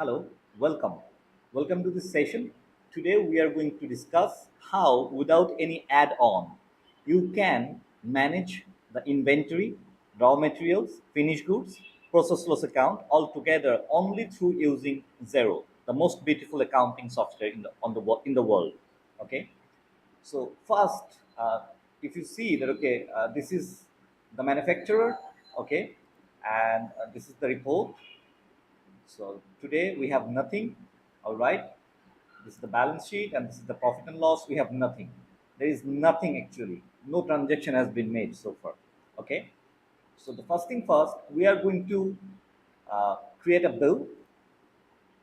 Hello, welcome. Welcome to this session. Today we are going to discuss how, without any add on, you can manage the inventory, raw materials, finished goods, process loss account all together only through using Xero, the most beautiful accounting software in the world. Okay. So first, if you see that, okay, this is the manufacturer, okay, and this is the report. So today we have nothing. All right. This is the balance sheet and this is the profit and loss. We have nothing. There is nothing actually. No transaction has been made so far. Okay. So the first thing first, we are going to create a bill.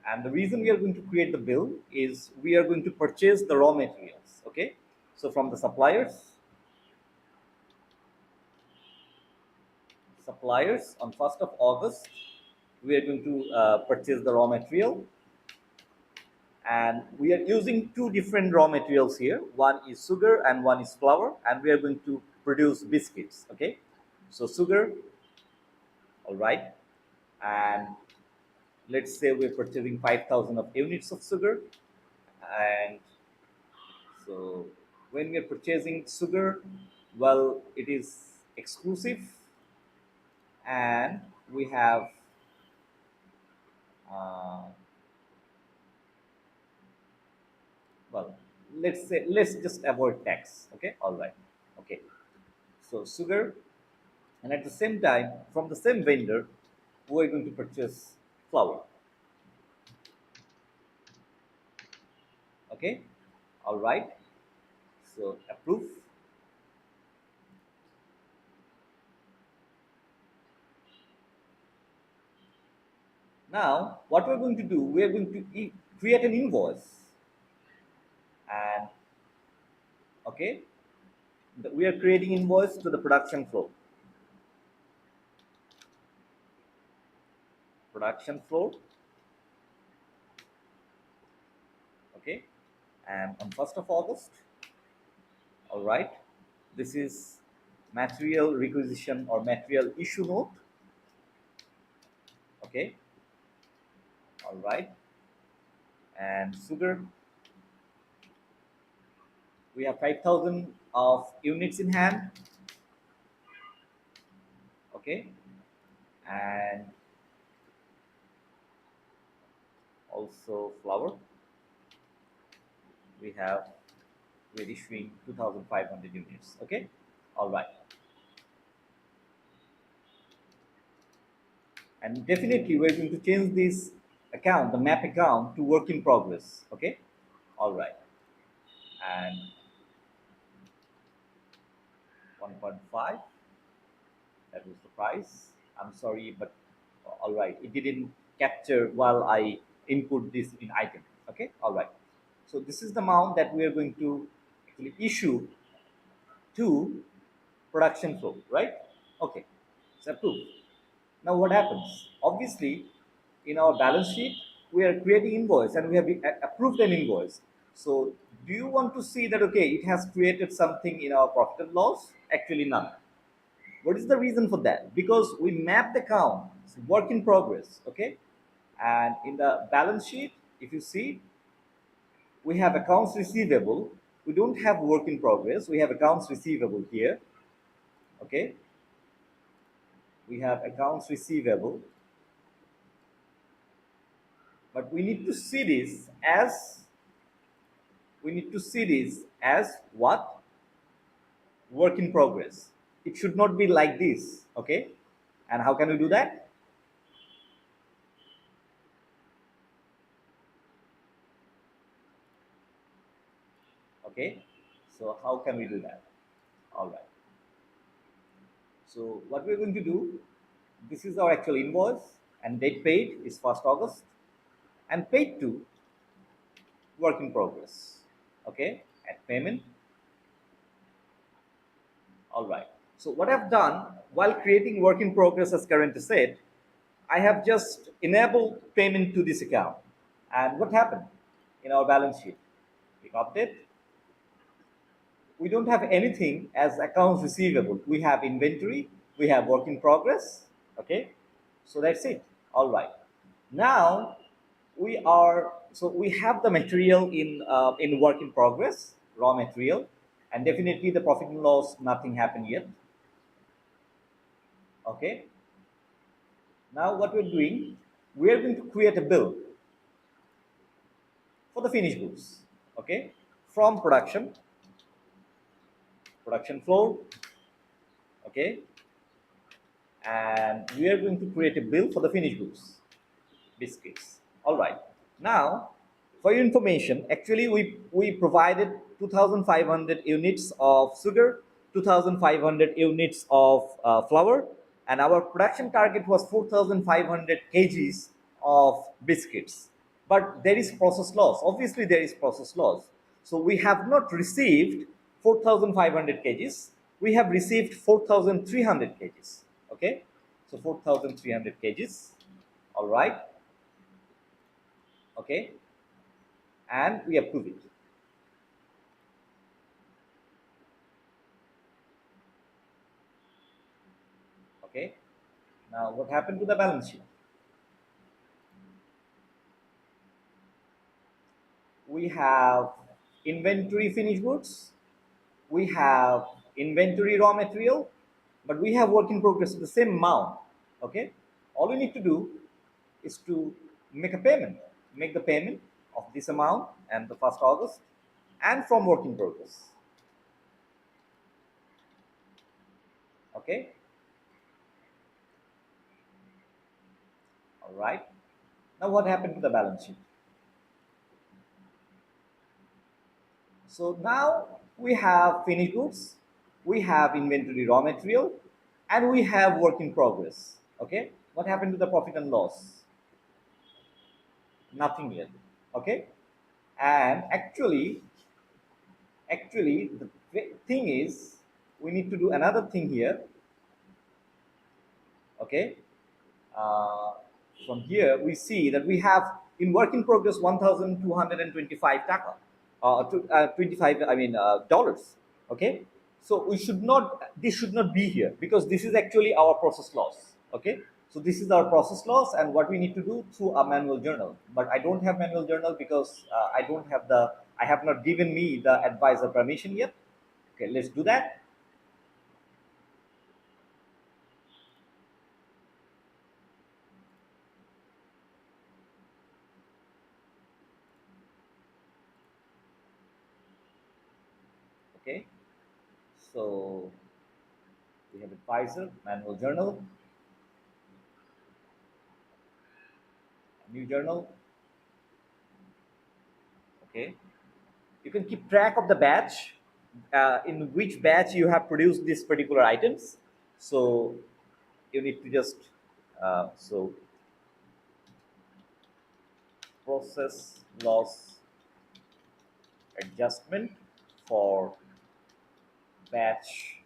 And the reason we are going to create the bill is we are going to purchase the raw materials. Okay. So from the suppliers on 1st of August, we are going to purchase the raw material, and we are using two different raw materials here. One is sugar and one is flour, and we are going to produce biscuits. Okay, so sugar, all right, and let's say we're purchasing 5,000 of units of sugar. And so when we are purchasing sugar, well, it is exclusive, and we have uh, well, let's just avoid tax. Okay, all right, okay, so sugar, and at the same time from the same vendor we're going to purchase flour. Okay, all right, so approve. Now what we're going to do, we're going to create an invoice. And okay, we are creating invoice to the production flow. Okay, and on 1st of August, all right, this is material requisition or material issue note. Okay, all right, and sugar, we have 5,000 of units in hand. Okay, and also flour, we have, we're issuing 2,500 units. Okay, all right, and definitely we're going to change this account, the map account, to work in progress. Okay, all right, and 1.5, that was the price. I'm sorry, but all right, it didn't capture while I input this in item. Okay, all right, so this is the amount that we are going to actually issue to production flow, right? Okay, it's approved. Now what happens? Obviously, in our balance sheet, we are creating invoice and we have approved an invoice. So do you want to see that, okay, it has created something in our profit and loss? Actually none. What is the reason for that? Because we mapped the account, it's work in progress, okay? And in the balance sheet, if you see, we have accounts receivable. We don't have work in progress. We have accounts receivable here, okay? We have accounts receivable, but we need to see this as what? Work in progress. It should not be like this, okay? And how can we do that? Okay, so how can we do that? All right, so what we're going to do, this is our actual invoice, and date paid is 1st August, and paid to work in progress. Okay, at payment. All right, so what I've done while creating work in progress as current asset, I have just enabled payment to this account. And what happened in our balance sheet? We got it. We don't have anything as accounts receivable. We have inventory, we have work in progress. Okay, so that's it. All right. Now we have the material in work in progress, raw material, and definitely the profit and loss, nothing happened yet. Okay. Now what we're doing, we are going to create a bill for the finished goods. Okay. From production floor. Okay. And we are going to create a bill for the finished goods, biscuits. All right. Now, for your information, actually we provided 2,500 units of sugar, 2,500 units of flour, and our production target was 4,500 kgs of biscuits. But there is process loss. Obviously, there is process loss. So we have not received 4,500 kgs. We have received 4,300 kgs. Okay, so 4,300 kgs. All right. Okay, and we approve it. Okay. Now, what happened to the balance sheet? We have inventory finished goods, we have inventory raw material, but we have work in progress of the same amount. Okay. All we need to do is to make a payment, make the payment of this amount and the 1st August, and from work in progress. Okay. All right. Now, what happened to the balance sheet? So now we have finished goods, we have inventory raw material, and we have work in progress. Okay, what happened to the profit and loss? Nothing yet. Okay, and actually, the thing is, we need to do another thing here. Okay, uh, from here we see that we have in work in progress 1,225 taka, 25, I mean dollars. Okay, so we should not, this should not be here because this is actually our process loss. Okay, so this is our process loss and what we need to do through a manual journal, but I don't have manual journal because I have not given me the advisor permission yet. Okay, let's do that. Okay, so we have advisor, manual journal, new journal. Okay, you can keep track of the batch, in which batch you have produced these particular items. So you need to just so process loss adjustment for batch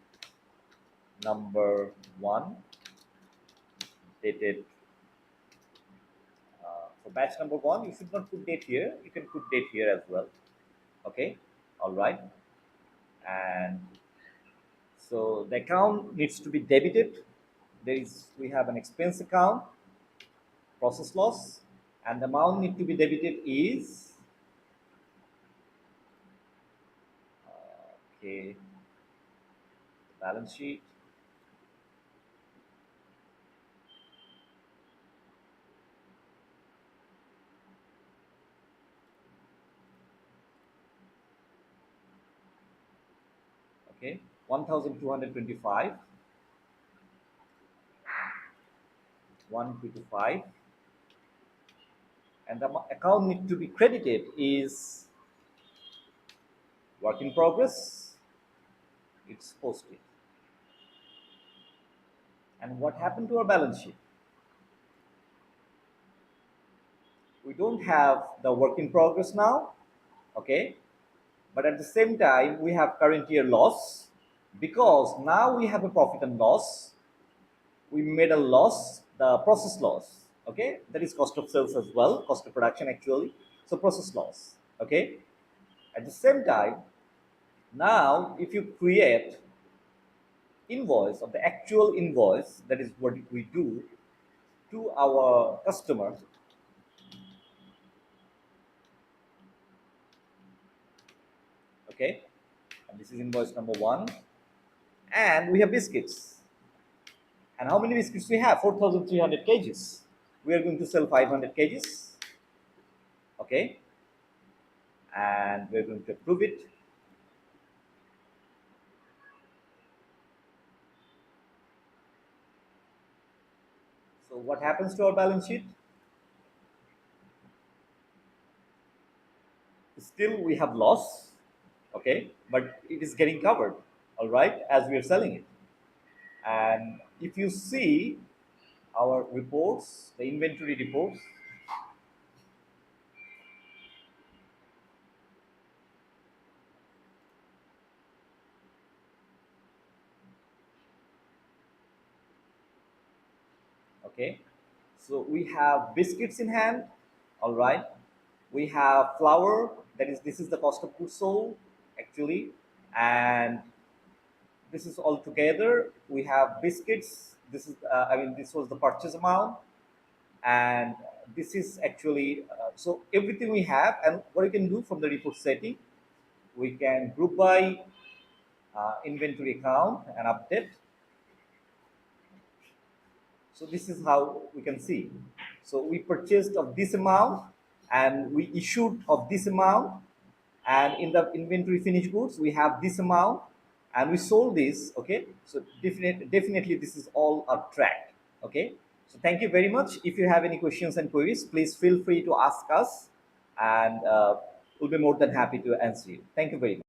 number one, dated for batch number one. You should not put date here, you can put date here as well. Okay, all right. And so the account needs to be debited. We have an expense account, process loss, and the amount need to be debited is okay, balance sheet. Okay, 1,225, 125, and the account need to be credited is work in progress. It's posted. And what happened to our balance sheet? We don't have the work in progress now. Okay, but at the same time we have current year loss because now we have a profit and loss. We made a loss, the process loss. Okay, that is cost of sales as well, cost of production actually. So process loss. Okay, at the same time, now if you create invoice of the actual invoice, that is what we do to our customer. Okay, and this is invoice number one. And we have biscuits. And how many biscuits we have? 4,300 kgs. We are going to sell 500 kgs. Okay, and we're going to approve it. So what happens to our balance sheet? Still we have loss, okay, but it is getting covered, all right, as we are selling it. And if you see our reports, the inventory reports, okay, so we have biscuits in hand, all right, we have flour, that is, this is the cost of goods sold actually, and this is all together. We have biscuits, this is I mean, this was the purchase amount, and this is actually so everything we have. And what you can do from the report setting, we can group by inventory account and update. So this is how we can see. So we purchased of this amount and we issued of this amount, and in the inventory finished goods we have this amount, and we sold this. Okay, so definitely this is all a track. Okay, so thank you very much. If you have any questions and queries, please feel free to ask us, and we'll be more than happy to answer you. Thank you very much.